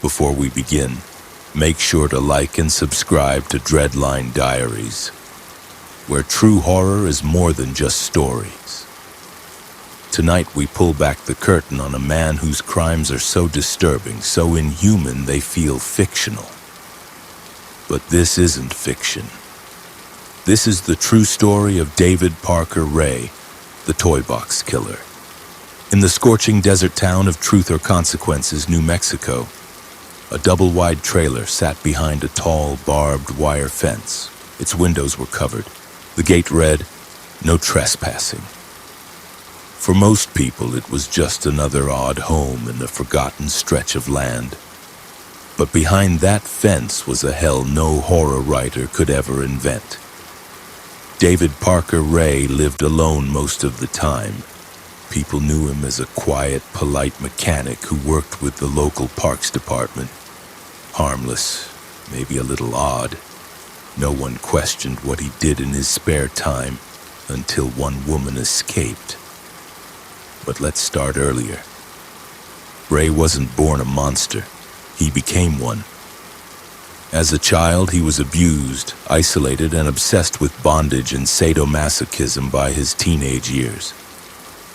Before we begin, make sure to like and subscribe to Dreadline Diaries, where true horror is more than just stories. Tonight we pull back the curtain on a man whose crimes are so disturbing, so inhuman they feel fictional. But this isn't fiction. This is the true story of David Parker Ray, the Toy Box Killer. In the scorching desert town of Truth or Consequences, New Mexico, a double-wide trailer sat behind a tall, barbed wire fence. Its windows were covered. The gate read, "No trespassing." For most people, it was just another odd home in a forgotten stretch of land. But behind that fence was a hell no horror writer could ever invent. David Parker Ray lived alone most of the time. People knew him as a quiet, polite mechanic who worked with the local parks department. Harmless, maybe a little odd. No one questioned what he did in his spare time until one woman escaped. But let's start earlier. Ray wasn't born a monster. He became one. As a child, he was abused, isolated, and obsessed with bondage and sadomasochism by his teenage years.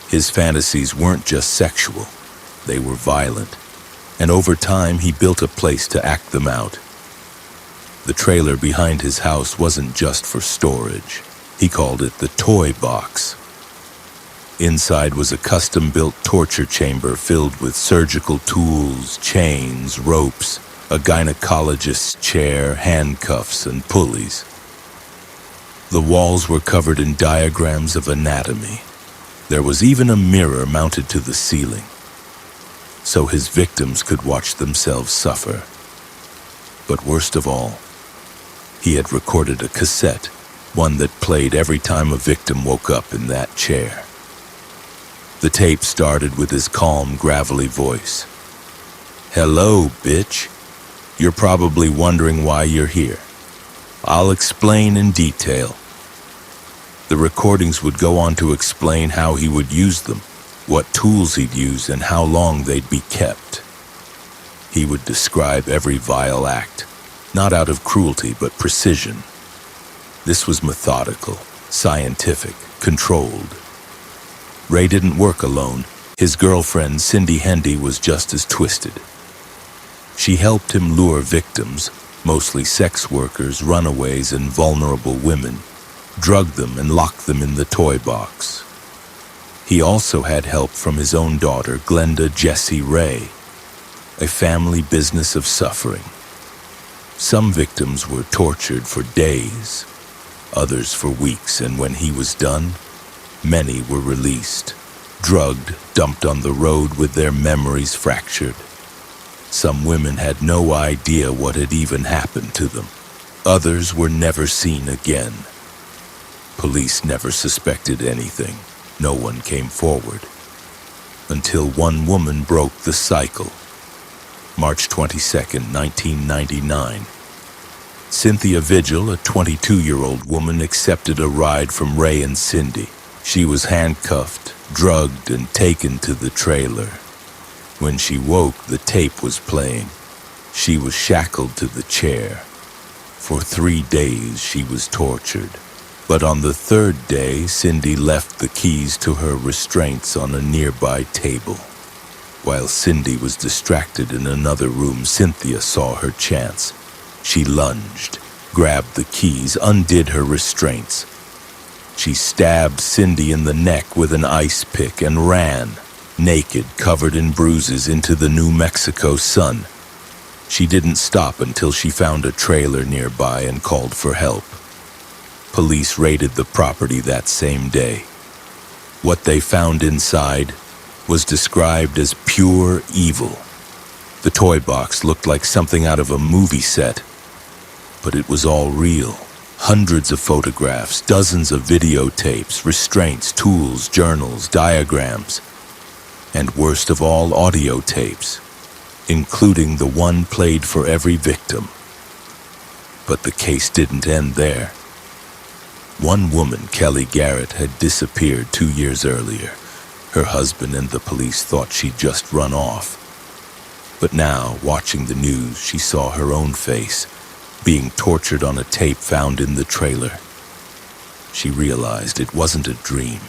His fantasies weren't just sexual, they were violent, and over time he built a place to act them out. The trailer behind his house wasn't just for storage. He called it the Toy Box. Inside was a custom-built torture chamber filled with surgical tools, chains, ropes, a gynecologist's chair, handcuffs, and pulleys. The walls were covered in diagrams of anatomy. There was even a mirror mounted to the ceiling, so his victims could watch themselves suffer. But worst of all, he had recorded a cassette, one that played every time a victim woke up in that chair. The tape started with his calm, gravelly voice. "Hello, bitch. You're probably wondering why you're here. I'll explain in detail." The recordings would go on to explain how he would use them, what tools he'd use, and how long they'd be kept. He would describe every vile act, not out of cruelty but precision. This was methodical, scientific, controlled. Ray didn't work alone. His girlfriend, Cindy Hendy, was just as twisted. She helped him lure victims, mostly sex workers, runaways, and vulnerable women, drug them and lock them in the toy box. He also had help from his own daughter, Glenda Jessie Ray, a family business of suffering. Some victims were tortured for days, others for weeks, and when he was done, many were released, drugged, dumped on the road with their memories fractured. Some women had no idea what had even happened to them. Others were never seen again. Police never suspected anything. No one came forward. Until one woman broke the cycle. March 22nd, 1999. Cynthia Vigil, a 22-year-old woman, accepted a ride from Ray and Cindy. She was handcuffed, drugged, and taken to the trailer. When she woke, the tape was playing. She was shackled to the chair. For 3 days, she was tortured. But on the third day, Cindy left the keys to her restraints on a nearby table. While Cindy was distracted in another room, Cynthia saw her chance. She lunged, grabbed the keys, undid her restraints. She stabbed Cindy in the neck with an ice pick and ran, naked, covered in bruises, into the New Mexico sun. She didn't stop until she found a trailer nearby and called for help. Police raided the property that same day. What they found inside was described as pure evil. The toy box looked like something out of a movie set, but it was all real. Hundreds of photographs, dozens of videotapes, restraints, tools, journals, diagrams, and worst of all, audio tapes, including the one played for every victim. But the case didn't end there. One woman, Kelly Garrett, had disappeared 2 years earlier. Her husband and the police thought she'd just run off. But now, watching the news, she saw her own face, being tortured on a tape found in the trailer. She realized it wasn't a dream.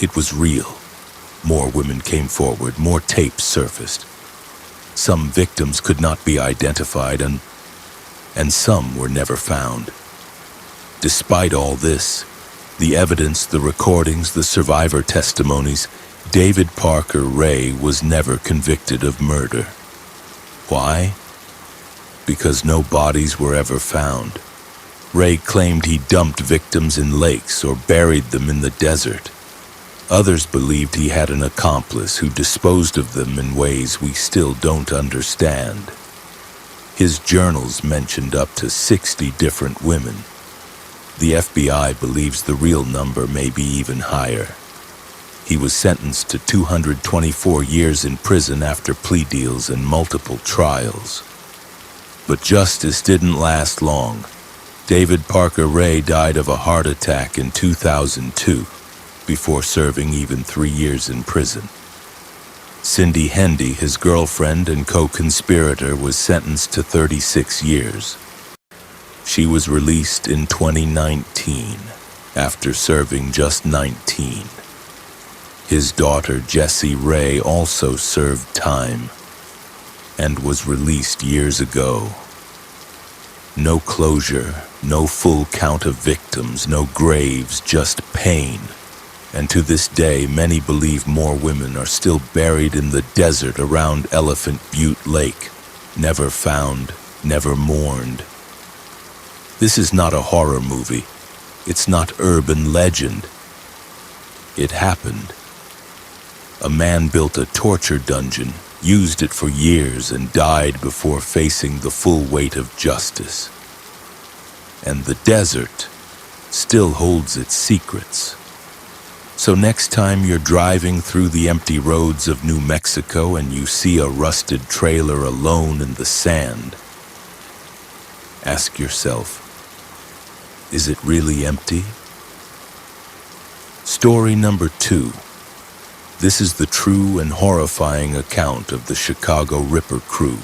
It was real. More women came forward, more tapes surfaced. Some victims could not be identified, and some were never found. Despite all this, the evidence, the recordings, the survivor testimonies, David Parker Ray was never convicted of murder. Why? Because no bodies were ever found. Ray claimed he dumped victims in lakes or buried them in the desert. Others believed he had an accomplice who disposed of them in ways we still don't understand. His journals mentioned up to 60 different women. The FBI believes the real number may be even higher. He was sentenced to 224 years in prison after plea deals and multiple trials. But justice didn't last long. David Parker Ray died of a heart attack in 2002, before serving even 3 years in prison. Cindy Hendy, his girlfriend and co-conspirator, was sentenced to 36 years. She was released in 2019, after serving just 19. His daughter, Jessie Ray, also served time, and was released years ago. No closure, no full count of victims, no graves, just pain. And to this day, many believe more women are still buried in the desert around Elephant Butte Lake, never found, never mourned. This is not a horror movie. It's not urban legend. It happened. A man built a torture dungeon, used it for years, and died before facing the full weight of justice. And the desert still holds its secrets. So next time you're driving through the empty roads of New Mexico and you see a rusted trailer alone in the sand, ask yourself, is it really empty? Story number 2. This is the true and horrifying account of the Chicago Ripper crew,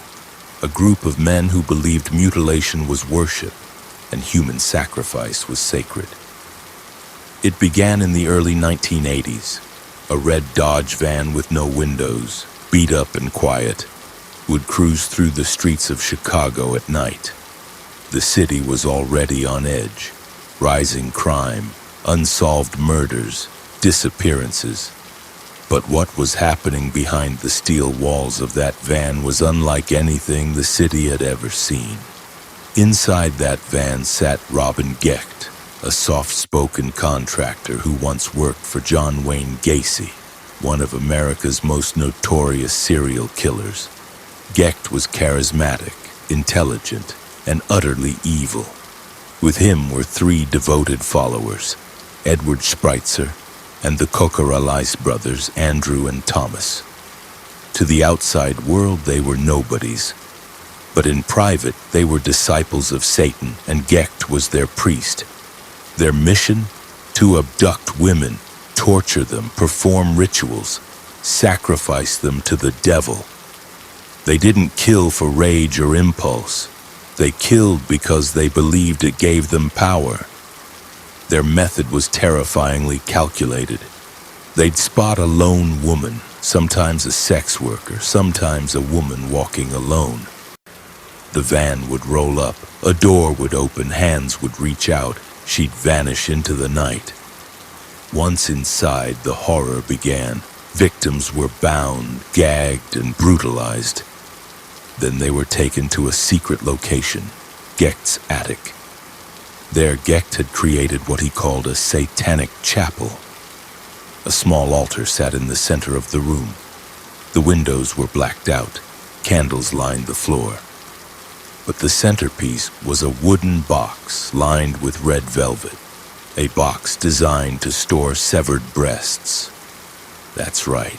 a group of men who believed mutilation was worship and human sacrifice was sacred. It began in the early 1980s. A red Dodge van with no windows, beat up and quiet, would cruise through the streets of Chicago at night. The city was already on edge. Rising crime, unsolved murders, disappearances. But what was happening behind the steel walls of that van was unlike anything the city had ever seen. Inside that van sat Robin Gecht, a soft-spoken contractor who once worked for John Wayne Gacy, one of America's most notorious serial killers. Gecht was charismatic, intelligent, and utterly evil. With him were 3 devoted followers, Edward Spreitzer and the Kokoralais brothers, Andrew and Thomas. To the outside world, they were nobodies. But in private, they were disciples of Satan, and Gecht was their priest. Their mission? To abduct women, torture them, perform rituals, sacrifice them to the devil. They didn't kill for rage or impulse. They killed because they believed it gave them power. Their method was terrifyingly calculated. They'd spot a lone woman, sometimes a sex worker, sometimes a woman walking alone. The van would roll up, a door would open, hands would reach out, she'd vanish into the night. Once inside, the horror began. Victims were bound, gagged, and brutalized. Then they were taken to a secret location, Gecht's attic. There, Gecht had created what he called a satanic chapel. A small altar sat in the center of the room. The windows were blacked out. Candles lined the floor. But the centerpiece was a wooden box lined with red velvet, a box designed to store severed breasts. That's right.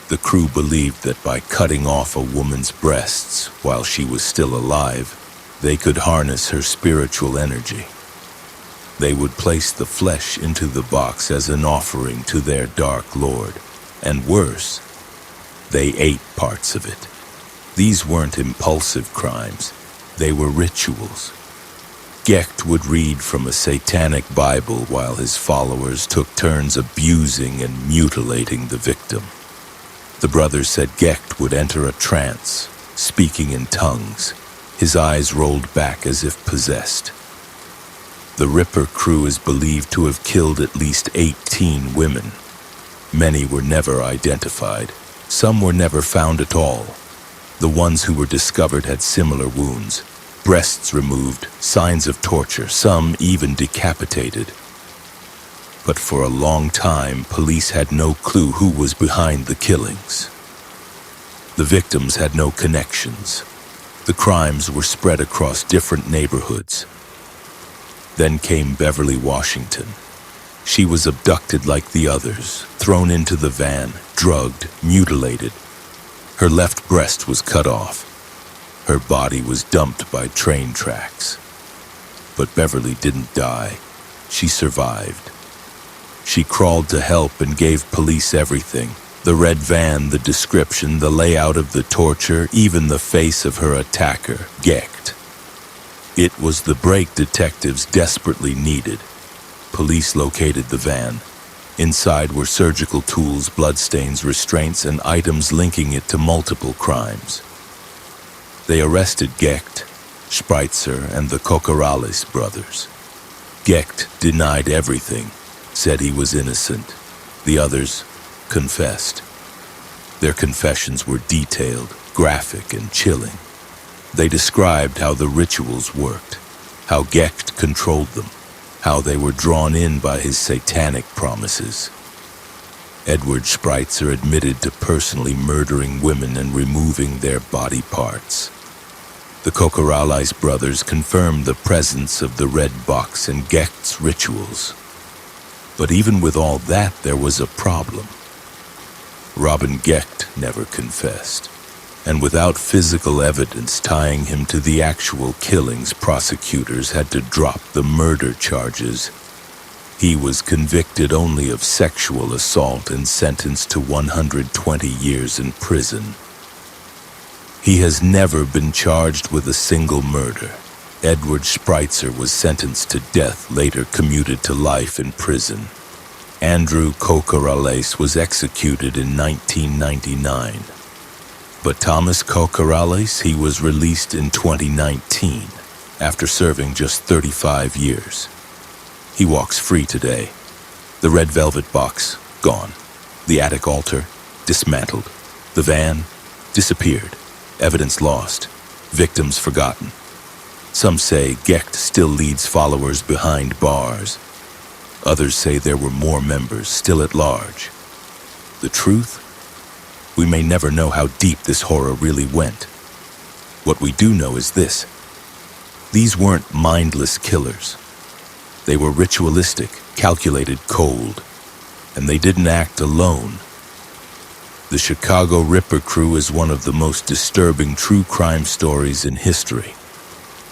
The crew believed that by cutting off a woman's breasts while she was still alive, they could harness her spiritual energy. They would place the flesh into the box as an offering to their dark lord, and worse, they ate parts of it. These weren't impulsive crimes, they were rituals. Gecht would read from a satanic Bible while his followers took turns abusing and mutilating the victim. The brothers said Gecht would enter a trance, speaking in tongues, his eyes rolled back as if possessed. The Ripper crew is believed to have killed at least 18 women. Many were never identified. Some were never found at all. The ones who were discovered had similar wounds, breasts removed, signs of torture, some even decapitated. But for a long time, police had no clue who was behind the killings. The victims had no connections. The crimes were spread across different neighborhoods. Then came Beverly Washington. She was abducted like the others, thrown into the van, drugged, mutilated. Her left breast was cut off. Her body was dumped by train tracks. But Beverly didn't die. She survived. She crawled to help and gave police everything. The red van, the description, the layout of the torture, even the face of her attacker, Gecht. It was the break detectives desperately needed. Police located the van. Inside were surgical tools, bloodstains, restraints, and items linking it to multiple crimes. They arrested Gecht, Spreitzer, and the Cocorales brothers. Gecht denied everything, said he was innocent. The others confessed. Their confessions were detailed, graphic, and chilling. They described how the rituals worked, how Gecht controlled them, how they were drawn in by his satanic promises. Edward Spreitzer admitted to personally murdering women and removing their body parts. The Cocorales brothers confirmed the presence of the red box and Gecht's rituals. But even with all that, there was a problem. Robin Gecht never confessed, and without physical evidence tying him to the actual killings, prosecutors had to drop the murder charges. He was convicted only of sexual assault and sentenced to 120 years in prison. He has never been charged with a single murder. Edward Spreitzer was sentenced to death, later commuted to life in prison. Andrew Cocorales was executed in 1999. But Thomas Cocorales, he was released in 2019, after serving just 35 years. He walks free today. The red velvet box, gone. The attic altar, dismantled. The van, disappeared. Evidence lost. Victims forgotten. Some say Gecht still leads followers behind bars. Others say there were more members still at large. The truth? We may never know how deep this horror really went. What we do know is this. These weren't mindless killers. They were ritualistic, calculated, cold, and they didn't act alone. The Chicago Ripper crew is one of the most disturbing true crime stories in history.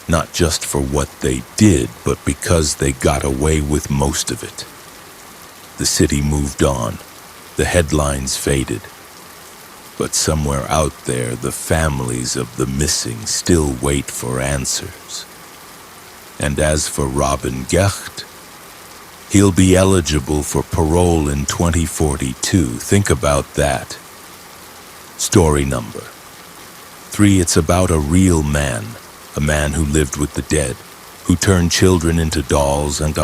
Not just for what they did, but because they got away with most of it. The city moved on. The headlines faded. But somewhere out there, the families of the missing still wait for answers. And as for Robin Gecht, he'll be eligible for parole in 2042. Think about that. Story number 3. It's about a real man. A man who lived with the dead, who turned children into dolls and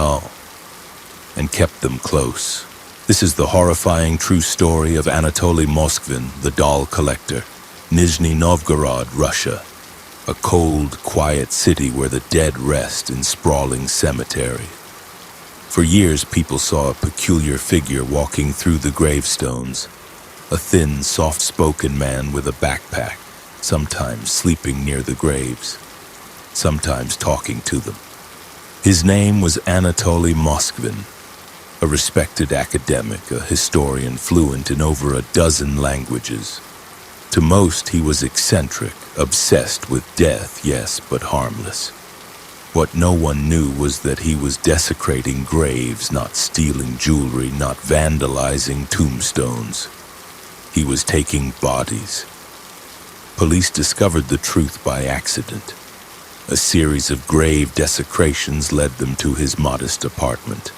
kept them close. This is the horrifying true story of Anatoly Moskvin, the doll collector, Nizhny Novgorod, Russia, a cold, quiet city where the dead rest in sprawling cemetery. For years, people saw a peculiar figure walking through the gravestones, a thin, soft-spoken man with a backpack, sometimes sleeping near the graves, sometimes talking to them. His name was Anatoly Moskvin, a respected academic, a historian fluent in over a dozen languages. To most, he was eccentric, obsessed with death, yes, but harmless. What no one knew was that he was desecrating graves, not stealing jewelry, not vandalizing tombstones. He was taking bodies, Police discovered the truth by accident. A series of grave desecrations led them to his modest apartment.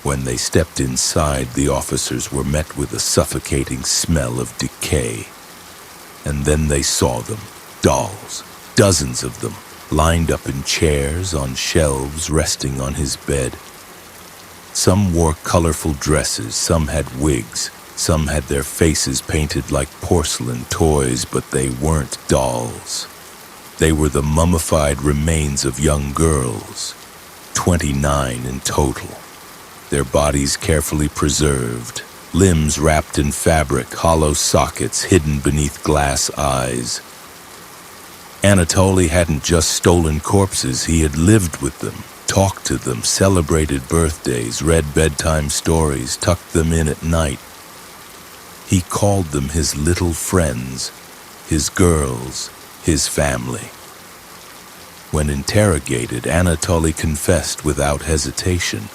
When they stepped inside, the officers were met with a suffocating smell of decay. And then they saw them, dolls, dozens of them, lined up in chairs, on shelves, resting on his bed. Some wore colorful dresses, some had wigs, some had their faces painted like porcelain toys, but they weren't dolls. They were the mummified remains of young girls, 29 in total. Their bodies carefully preserved, limbs wrapped in fabric, hollow sockets hidden beneath glass eyes. Anatoly hadn't just stolen corpses, he had lived with them, talked to them, celebrated birthdays, read bedtime stories, tucked them in at night. He called them his little friends, his girls, his family. When interrogated, Anatoly confessed without hesitation.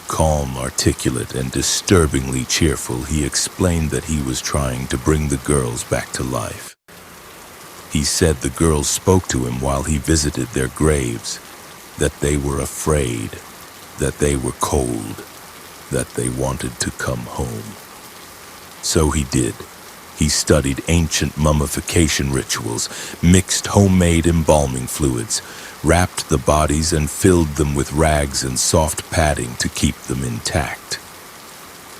Calm, articulate, and disturbingly cheerful, he explained that he was trying to bring the girls back to life. He said the girls spoke to him while he visited their graves, that they were afraid, that they were cold, that they wanted to come home. So he did. He studied ancient mummification rituals, mixed homemade embalming fluids, wrapped the bodies and filled them with rags and soft padding to keep them intact.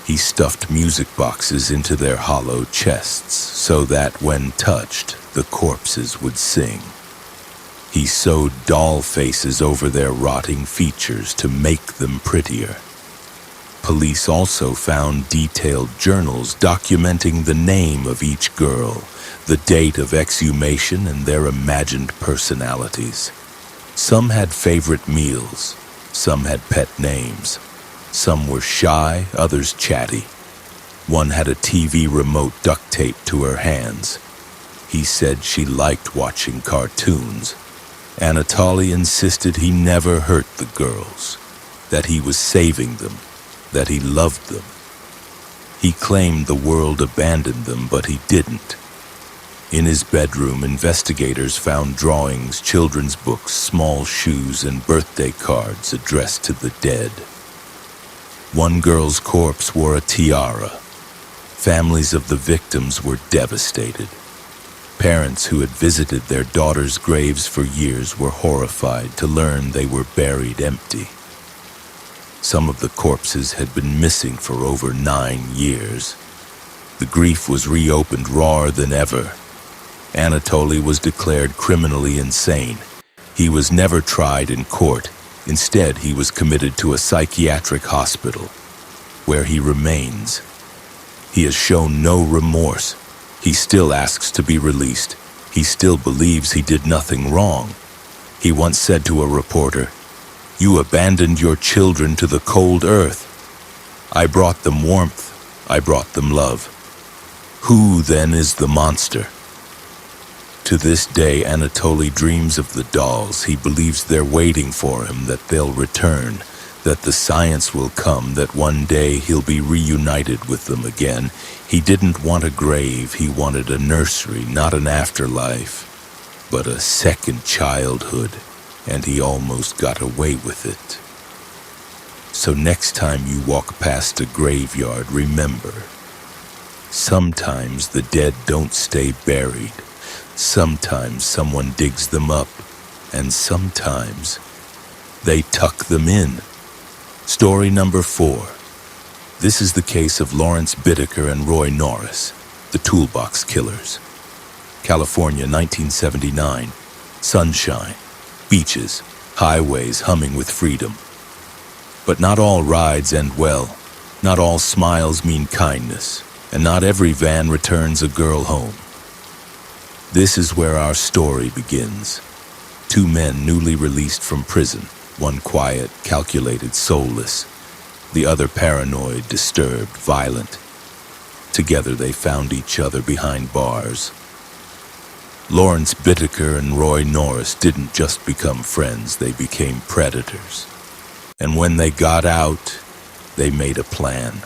He stuffed music boxes into their hollow chests so that, when touched, the corpses would sing. He sewed doll faces over their rotting features to make them prettier. Police also found detailed journals documenting the name of each girl, the date of exhumation, and their imagined personalities. Some had favorite meals, some had pet names. Some were shy, others chatty. One had a TV remote duct taped to her hands. He said she liked watching cartoons. Anatoly insisted he never hurt the girls, that he was saving them, that he loved them. He claimed the world abandoned them, but he didn't. In his bedroom, investigators found drawings, children's books, small shoes, and birthday cards addressed to the dead. One girl's corpse wore a tiara. Families of the victims were devastated. Parents who had visited their daughters' graves for years were horrified to learn they were buried empty. Some of the corpses had been missing for over 9 years. The grief was reopened rawer than ever. Anatoly was declared criminally insane. He was never tried in court. Instead, he was committed to a psychiatric hospital, where he remains. He has shown no remorse. He still asks to be released. He still believes he did nothing wrong. He once said to a reporter, "You abandoned your children to the cold earth. I brought them warmth. I brought them love. Who then is the monster?" To this day, Anatoly dreams of the dolls. He believes they're waiting for him, that they'll return, that the science will come, that one day he'll be reunited with them again. He didn't want a grave. He wanted a nursery, not an afterlife, but a second childhood, and he almost got away with it. So next time you walk past a graveyard, remember, sometimes the dead don't stay buried. Sometimes someone digs them up, and sometimes they tuck them in. Story number 4. This is the case of Lawrence Bittaker and Roy Norris, the Toolbox Killers. California, 1979. Sunshine, beaches, highways humming with freedom. But not all rides end well. Not all smiles mean kindness, and not every van returns a girl home. This is where our story begins. 2 men newly released from prison, one quiet, calculated, soulless, the other paranoid, disturbed, violent. Together they found each other behind bars. Lawrence Bittaker and Roy Norris didn't just become friends, they became predators. And when they got out, they made a plan.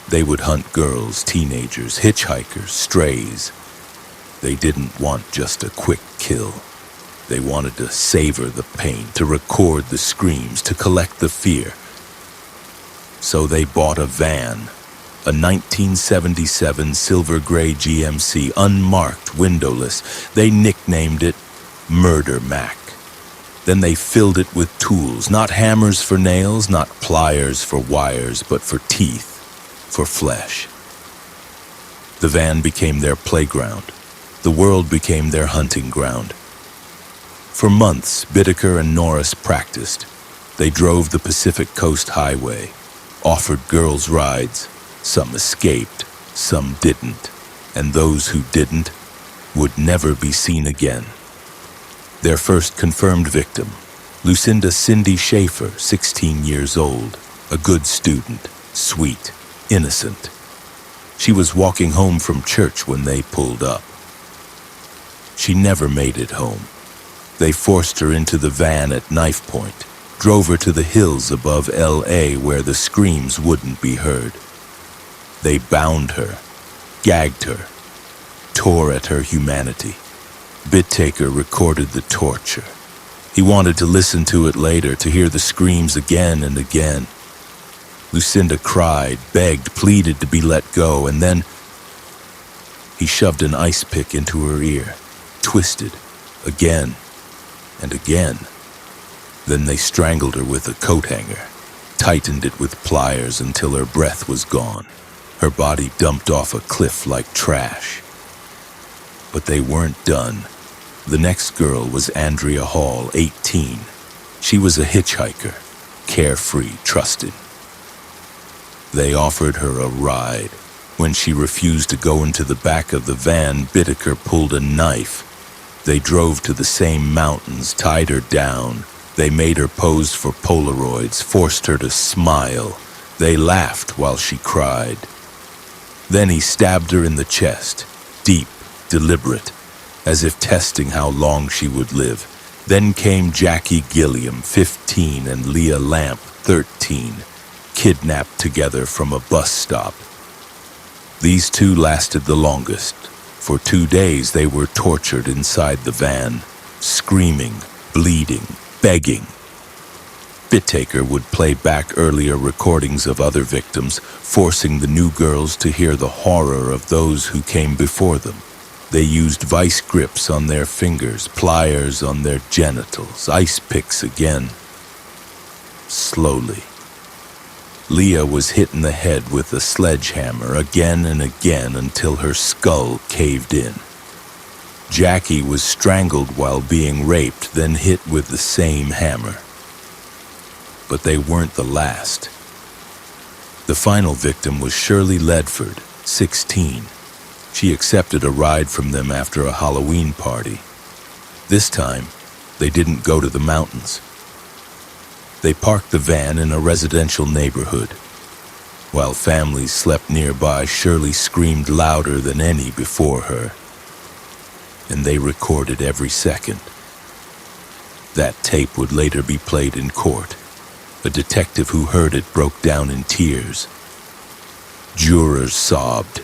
They would hunt girls, teenagers, hitchhikers, strays. They didn't want just a quick kill. They wanted to savor the pain, to record the screams, to collect the fear. So they bought a van, a 1977 silver gray GMC, unmarked, windowless. They nicknamed it Murder Mac. Then they filled it with tools, not hammers for nails, not pliers for wires, but for teeth, for flesh. The van became their playground. The world became their hunting ground. For months, Bittaker and Norris practiced. They drove the Pacific Coast Highway, offered girls rides. Some escaped, some didn't, and those who didn't would never be seen again. Their first confirmed victim, Lucinda Cindy Schaefer, 16 years old, a good student, sweet, innocent. She was walking home from church when they pulled up. She never made it home. They forced her into the van at knife point, drove her to the hills above L.A. where the screams wouldn't be heard. They bound her, gagged her, tore at her humanity. Bittaker recorded the torture. He wanted to listen to it later, to hear the screams again and again. Lucinda cried, begged, pleaded to be let go, and then he shoved an ice pick into her ear, twisted, again and again. Then they strangled her with a coat hanger, tightened it with pliers until her breath was gone. Her body dumped off a cliff like trash. But they weren't done. The next girl was Andrea Hall, 18. She was a hitchhiker, carefree, trusted. They offered her a ride. When she refused to go into the back of the van, Bittaker pulled a knife. They drove to the same mountains, tied her down. They made her pose for Polaroids, forced her to smile. They laughed while she cried. Then he stabbed her in the chest, deep, deliberate, as if testing how long she would live. Then came Jackie Gilliam, 15, and Leah Lamp, 13, kidnapped together from a bus stop. These two lasted the longest. For 2 days they were tortured inside the van, screaming, bleeding, begging. Bittaker would play back earlier recordings of other victims, forcing the new girls to hear the horror of those who came before them. They used vice grips on their fingers, pliers on their genitals, ice picks again. Slowly. Leah was hit in the head with a sledgehammer again and again until her skull caved in. Jackie was strangled while being raped, then hit with the same hammer. But they weren't the last. The final victim was Shirley Ledford, 16. She accepted a ride from them after a Halloween party. This time, they didn't go to the mountains. They parked the van in a residential neighborhood. While families slept nearby, Shirley screamed louder than any before her. And they recorded every second. That tape would later be played in court. A detective who heard it broke down in tears. Jurors sobbed.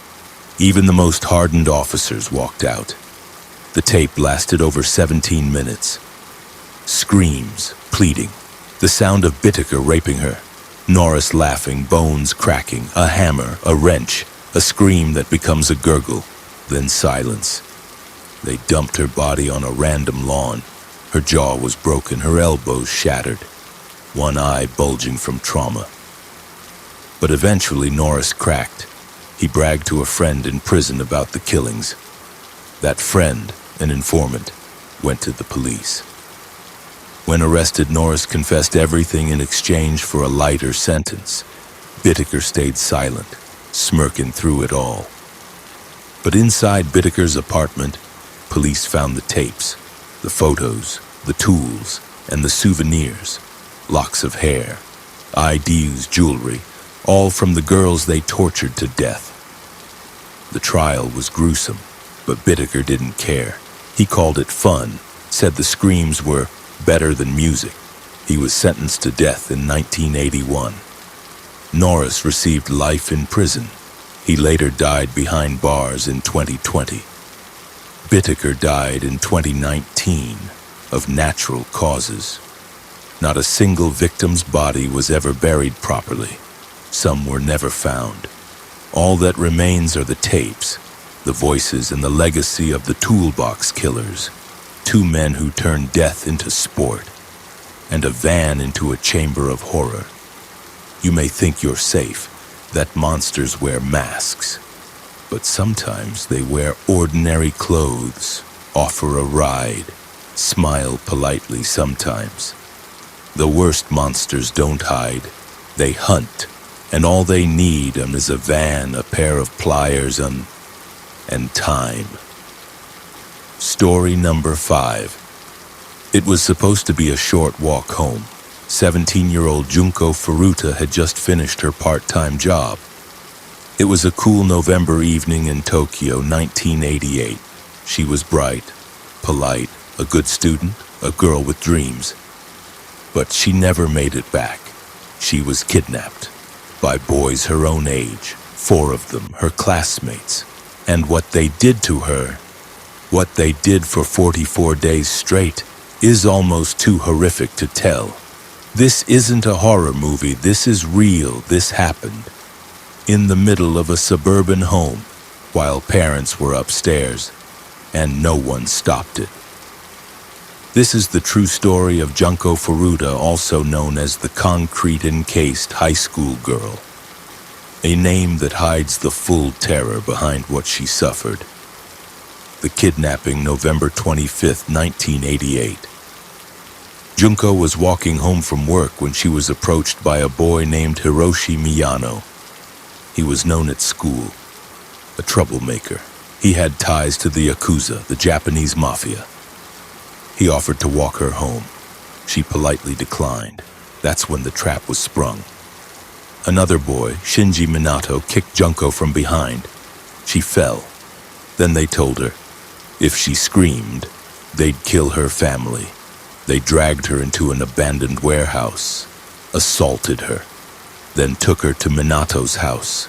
Even the most hardened officers walked out. The tape lasted over 17 minutes. Screams, pleading, the sound of Bittaker raping her, Norris laughing, bones cracking, a hammer, a wrench, a scream that becomes a gurgle, then silence. They dumped her body on a random lawn. Her jaw was broken, her elbows shattered, one eye bulging from trauma. But eventually Norris cracked. He bragged to a friend in prison about the killings. That friend, an informant, went to the police. When arrested, Norris confessed everything in exchange for a lighter sentence. Bittaker stayed silent, smirking through it all. But inside Bittaker's apartment, police found the tapes, the photos, the tools, and the souvenirs, locks of hair, IDs, jewelry, all from the girls they tortured to death. The trial was gruesome, but Bittaker didn't care. He called it fun, said the screams were better than music. He was sentenced to death in 1981. Norris received life in prison. He later died behind bars in 2020. Bittaker died in 2019 of natural causes. Not a single victim's body was ever buried properly. Some were never found. All that remains are the tapes, the voices and the legacy of the toolbox killers, two men who turned death into sport, and a van into a chamber of horror. You may think you're safe, that monsters wear masks, but sometimes they wear ordinary clothes, offer a ride, smile politely sometimes. The worst monsters don't hide, they hunt, and all they need is a van, a pair of pliers, and time. Story number 5. It was supposed to be a short walk home. 17-year-old Junko Furuta had just finished her part-time job. It was a cool November evening in Tokyo, 1988. She was bright, polite, a good student, a girl with dreams. But she never made it back. She was kidnapped by boys her own age, 4 of them, her classmates. And what they did to her, what they did for 44 days straight, is almost too horrific to tell. This isn't a horror movie, this is real, this happened. In the middle of a suburban home, while parents were upstairs, and no one stopped it. This is the true story of Junko Furuta, also known as the concrete-encased high school girl. A name that hides the full terror behind what she suffered. The kidnapping, November 25th, 1988. Junko was walking home from work when she was approached by a boy named Hiroshi Miyano. He was known at school, a troublemaker. He had ties to the Yakuza, the Japanese mafia. He offered to walk her home. She politely declined. That's when the trap was sprung. Another boy, Shinji Minato, kicked Junko from behind. She fell. Then they told her, if she screamed, they'd kill her family. They dragged her into an abandoned warehouse, assaulted her, then took her to Minato's house.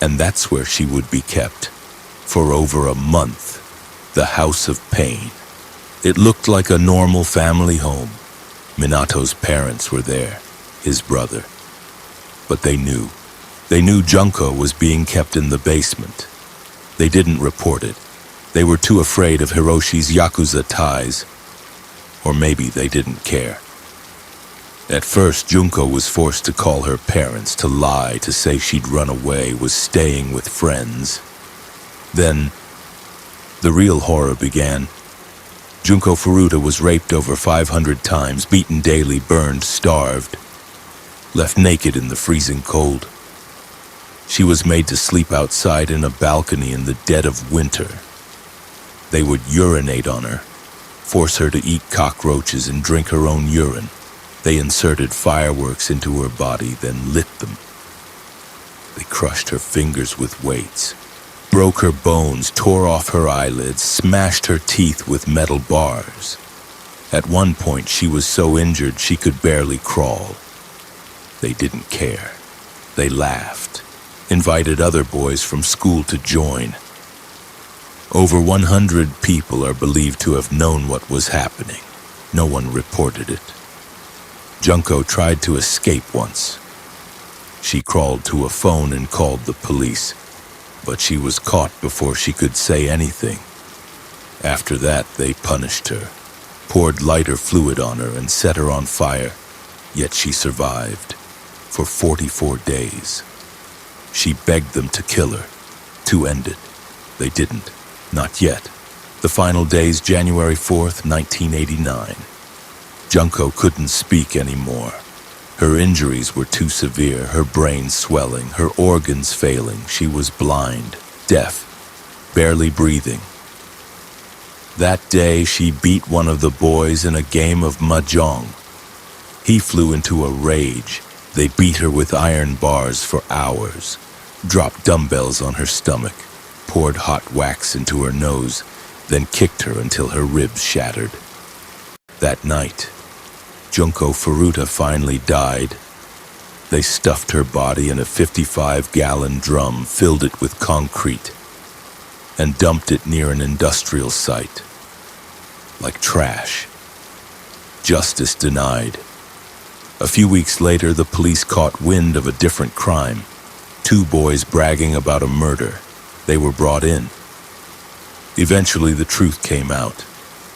And that's where she would be kept, for over a month, the House of Pain. It looked like a normal family home. Minato's parents were there, his brother. But they knew Junko was being kept in the basement. They didn't report it. They were too afraid of Hiroshi's Yakuza ties. Or maybe they didn't care. At first, Junko was forced to call her parents, to lie, to say she'd run away, was staying with friends. Then, the real horror began. Junko Furuta was raped over 500 times, beaten daily, burned, starved, left naked in the freezing cold. She was made to sleep outside in a balcony in the dead of winter. They would urinate on her, force her to eat cockroaches and drink her own urine. They inserted fireworks into her body, then lit them. They crushed her fingers with weights, broke her bones, tore off her eyelids, smashed her teeth with metal bars. At one point, she was so injured she could barely crawl. They didn't care. They laughed, invited other boys from school to join. Over 100 people are believed to have known what was happening. No one reported it. Junko tried to escape once. She crawled to a phone and called the police, but she was caught before she could say anything. After that, they punished her, poured lighter fluid on her and set her on fire, yet she survived for 44 days. She begged them to kill her, to end it. They didn't, not yet. The final days, January 4th, 1989. Junko couldn't speak anymore. Her injuries were too severe, her brain swelling, her organs failing. She was blind, deaf, barely breathing. That day, she beat one of the boys in a game of mahjong. He flew into a rage. They beat her with iron bars for hours, dropped dumbbells on her stomach, poured hot wax into her nose, then kicked her until her ribs shattered. That night, Junko Furuta finally died. They stuffed her body in a 55-gallon drum, filled it with concrete. and dumped it near an industrial site. Like trash. Justice denied. A few weeks later, the police caught wind of a different crime. 2 boys bragging about a murder. They were brought in. Eventually, the truth came out.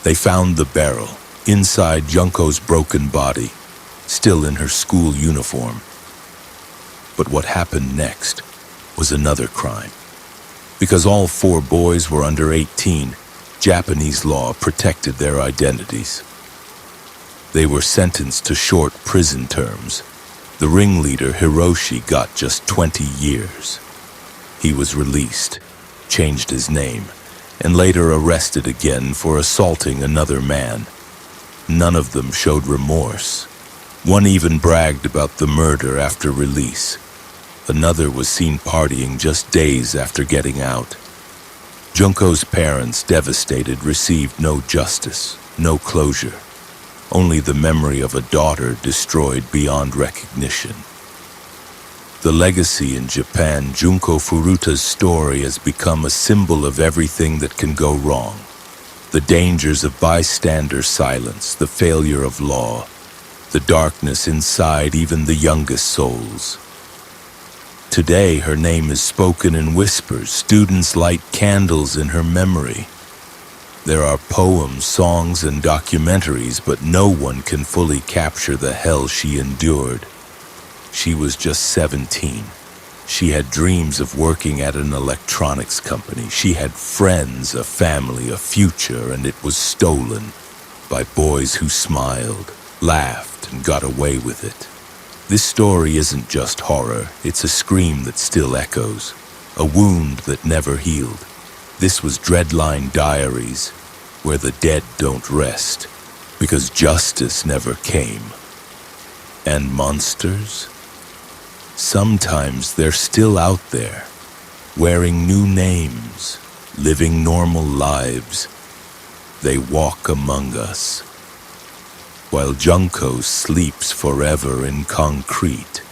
They found the barrel, inside Junko's broken body, still in her school uniform. But what happened next was another crime. Because all 4 boys were under 18, Japanese law protected their identities. They were sentenced to short prison terms. The ringleader, Hiroshi, got just 20 years. He was released, changed his name, and later arrested again for assaulting another man. None of them showed remorse. One even bragged about the murder after release. Another was seen partying just days after getting out. Junko's parents, devastated, received no justice, no closure. Only the memory of a daughter destroyed beyond recognition. The legacy in Japan, Junko Furuta's story has become a symbol of everything that can go wrong. The dangers of bystander silence, the failure of law, the darkness inside even the youngest souls. Today, her name is spoken in whispers. Students light candles in her memory. There are poems, songs, and documentaries, but no one can fully capture the hell she endured. She was just 17. She had dreams of working at an electronics company. She had friends, a family, a future, and it was stolen by boys who smiled, laughed, and got away with it. This story isn't just horror, it's a scream that still echoes, a wound that never healed. This was Dreadline Diaries, where the dead don't rest, because justice never came. And monsters? Sometimes they're still out there, wearing new names, living normal lives. They walk among us, while Junko sleeps forever in concrete.